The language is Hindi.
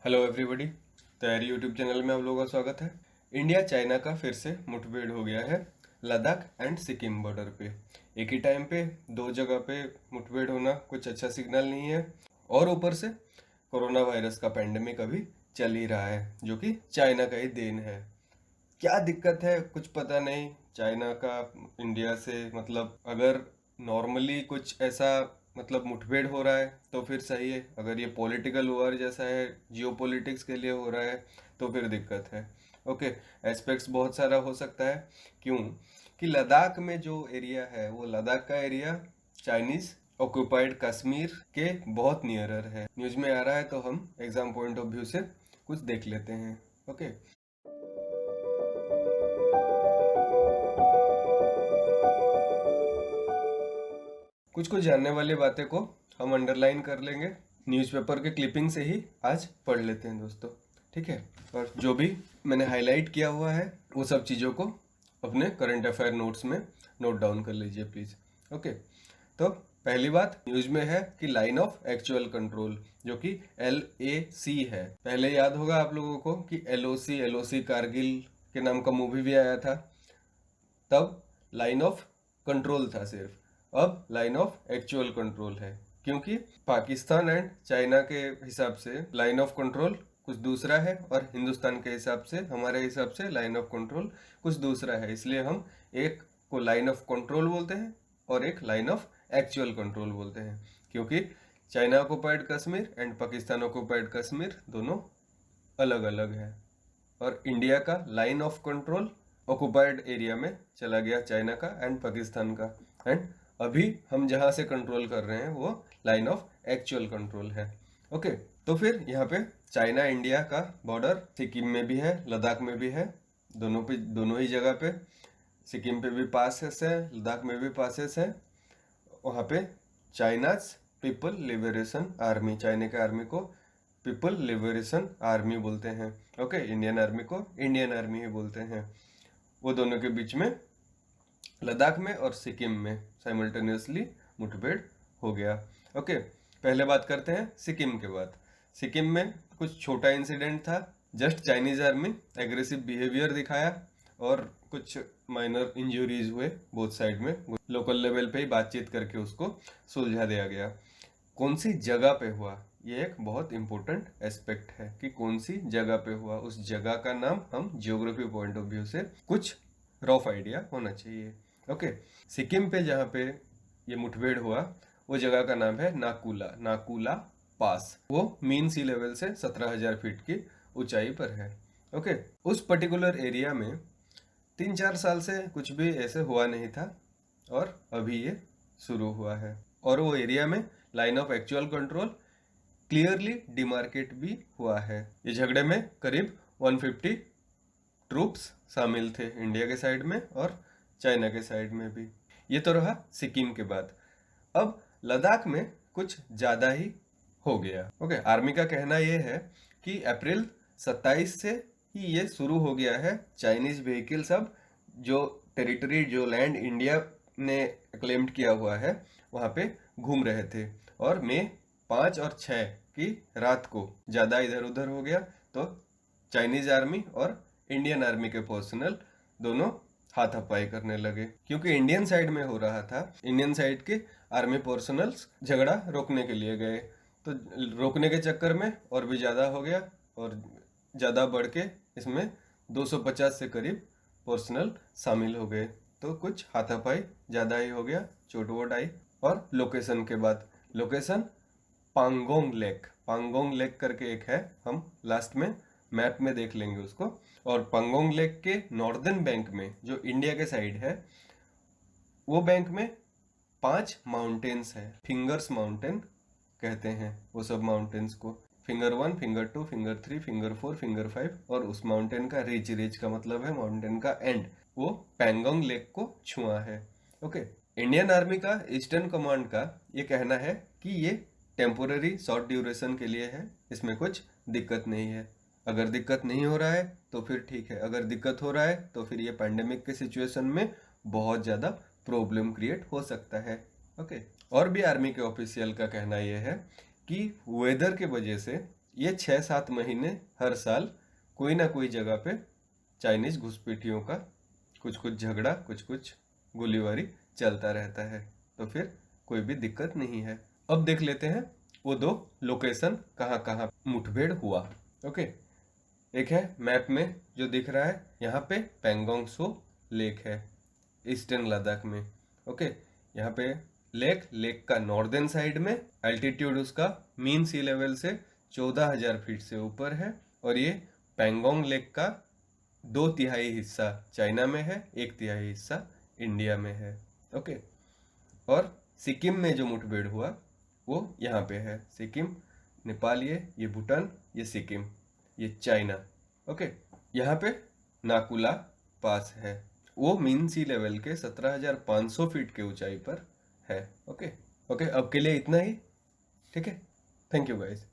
Hello everybody. तैयारी यूट्यूब चैनल में आप लोगों का स्वागत है। इंडिया चाइना का फिर से मुठभेड़ हो गया है लद्दाख एंड सिक्किम बॉर्डर पे। एक ही टाइम पे दो जगह पे मुठभेड़ होना कुछ अच्छा सिग्नल नहीं है। और ऊपर से कोरोना वायरस का पेंडेमिक अभी चल ही रहा है, जो कि चाइना का ही देन है। क्या दिक्कत है कुछ पता नहीं चाइना का इंडिया से। मतलब अगर नॉर्मली कुछ ऐसा मुठभेड़ हो रहा है तो फिर सही है। अगर ये पॉलिटिकल वॉर जैसा है, जियो पॉलिटिक्स के लिए हो रहा है, तो फिर दिक्कत है। ओके, एस्पेक्ट्स बहुत सारा हो सकता है। क्यों कि लद्दाख में जो एरिया है वो लद्दाख का एरिया चाइनीज ऑक्यूपाइड कश्मीर के बहुत नियरर है। न्यूज में आ रहा है तो हम एग्जाम पॉइंट ऑफ व्यू से कुछ देख लेते हैं। ओके, कुछ कुछ जानने वाली बातें को हम अंडरलाइन कर लेंगे। न्यूज़पेपर के क्लिपिंग से ही आज पढ़ लेते हैं दोस्तों, ठीक है। और जो भी मैंने हाईलाइट किया हुआ है वो सब चीज़ों को अपने करंट अफेयर नोट्स में नोट डाउन कर लीजिए प्लीज़। ओके, तो पहली बात न्यूज में है कि लाइन ऑफ एक्चुअल कंट्रोल, जो कि LAC है। पहले याद होगा आप लोगों को कि LOC कारगिल के नाम का मूवी भी आया था, तब लाइन ऑफ कंट्रोल था सिर्फ। अब लाइन ऑफ एक्चुअल कंट्रोल है, क्योंकि पाकिस्तान एंड चाइना के हिसाब से लाइन ऑफ कंट्रोल कुछ दूसरा है और हिंदुस्तान के हिसाब से, हमारे हिसाब से लाइन ऑफ कंट्रोल कुछ दूसरा है। इसलिए हम एक को लाइन ऑफ कंट्रोल बोलते हैं और एक लाइन ऑफ एक्चुअल कंट्रोल बोलते हैं, क्योंकि China occupied Kashmir and Pakistan occupied Kashmir दोनों अलग अलग है। और इंडिया का line of control occupied area में चला गया चाइना का एंड पाकिस्तान का। एंड अभी हम जहां से कंट्रोल कर रहे हैं वो लाइन ऑफ एक्चुअल कंट्रोल है। ओके, तो फिर यहाँ पे चाइना इंडिया का बॉर्डर सिक्किम में भी है, लद्दाख में भी है, दोनों ही जगह पे। सिक्किम पे भी पासेस है, लद्दाख में भी पासेस है। वहाँ पे China's people liberation army, China के आर्मी को पीपल लिबरेशन आर्मी बोलते हैं। ओके, इंडियन आर्मी को इंडियन आर्मी ही बोलते हैं। वो दोनों के बीच में लद्दाख में और सिक्किम में साइमल्टेनियसली मुठभेड़ हो गया। ओके, पहले बात करते हैं सिक्किम के बाद। सिक्किम में कुछ छोटा इंसिडेंट था, just Chinese army aggressive behaviour दिखाया और कुछ माइनर इंजरीज हुए बोथ साइड में। लोकल लेवल पे ही बातचीत करके उसको सुलझा दिया गया। कौन सी जगह पे हुआ, ये एक बहुत इंपॉर्टेंट एस्पेक्ट है कि कौन सी जगह पे हुआ। उस जगह का नाम हम जियोग्राफी पॉइंट ऑफ व्यू से कुछ रफ आइडिया होना चाहिए। ओके, सिक्किम पे जहाँ पे ये मुठभेड़ हुआ वो जगह का नाम है नाकुला, नाकुला पास। वो मीन सी लेवल से 17,000 फीट की ऊंचाई पर है। ओके, उस पर्टिकुलर एरिया में 3-4 साल से कुछ भी ऐसे हुआ नहीं था और अभी ये शुरू हुआ है। और वो एरिया में line of actual control clearly demarcate भी हुआ है। ये झगड़े में करीब 150 ट्रूप्स शामिल थे, इंडिया के साइड में और चाइना के साइड में भी। ये तो रहा सिक्किम के बाद। अब लद्दाख में कुछ ज़्यादा ही हो गया। ओके, आर्मी का कहना यह है कि अप्रैल 27 से ही ये शुरू हो गया है। चाइनीज व्हीकल सब जो टेरिटरी, जो लैंड इंडिया ने क्लेम्ड किया हुआ है वहाँ पे घूम रहे थे। और मई 5 और 6 की रात को ज़्यादा इधर उधर हो गया, तो चाइनीज आर्मी और इंडियन आर्मी के पर्सनल दोनों हाथापाई करने लगे। क्योंकि इंडियन साइड में हो रहा था, इंडियन साइड के आर्मी पर्सनल्स झगड़ा रोकने के लिए गए, तो रोकने के चक्कर में और भी ज़्यादा हो गया और ज़्यादा बढ़ के इसमें 250 से करीब पर्सनल शामिल हो गए। तो कुछ हाथापाई ज़्यादा ही हो गया, चोट वोट आई। और लोकेशन के बाद, location Pangong lake, Pangong lake करके एक है, हम लास्ट में मैप में देख लेंगे उसको। और पांगोंग लेक के नॉर्दर्न बैंक में जो इंडिया के साइड है, वो बैंक में 5 माउंटेन्स है। फिंगर्स माउंटेन कहते हैं वो सब माउंटेन्स को। Finger 1, finger 2, finger 3, finger 4, finger 5। और उस माउंटेन का रिच, रिच का मतलब है माउंटेन का एंड, वो पैंगोंग लेक को छुआ है। ओके, इंडियन आर्मी का ईस्टर्न कमांड का ये कहना है कि ये टेम्पोररी शॉर्ट ड्यूरेशन के लिए है, इसमें कुछ दिक्कत नहीं है। अगर दिक्कत नहीं हो रहा है तो फिर ठीक है, अगर दिक्कत हो रहा है तो फिर ये पैंडेमिक के सिचुएशन में बहुत ज़्यादा प्रॉब्लम क्रिएट हो सकता है। ओके, और भी आर्मी के ऑफिशियल का कहना यह है कि वेदर के वजह से ये 6-7 महीने हर साल कोई ना कोई जगह पे चाइनीज घुसपैठियों का कुछ झगड़ा कुछ गोलीबारी चलता रहता है, तो फिर कोई भी दिक्कत नहीं है। अब देख लेते हैं वो दो लोकेशन कहाँ कहाँ मुठभेड़ हुआ। ओके, एक है मैप में जो दिख रहा है, यहाँ पे पेंगोंग सो लेक है ईस्टर्न लद्दाख में। ओके, यहाँ पे लेक का नॉर्दर्न साइड में एल्टीट्यूड उसका मीन सी लेवल से 14,000 फीट से ऊपर है, और ये पेंगोंग लेक का 2/3 हिस्सा चाइना में है, 1/3 हिस्सा इंडिया में है। ओके, और सिक्किम में जो मुठभेड़ हुआ वो यहाँ पे है, सिक्किम नेपाल, ये भूटान, ये सिक्किम, ये चाइना। ओके, यहाँ पे नाकुला पास है, वो मीन सी लेवल के 17,500 फीट के ऊंचाई पर है। ओके, अब के लिए इतना ही। ठीक है, थैंक यू गाइस।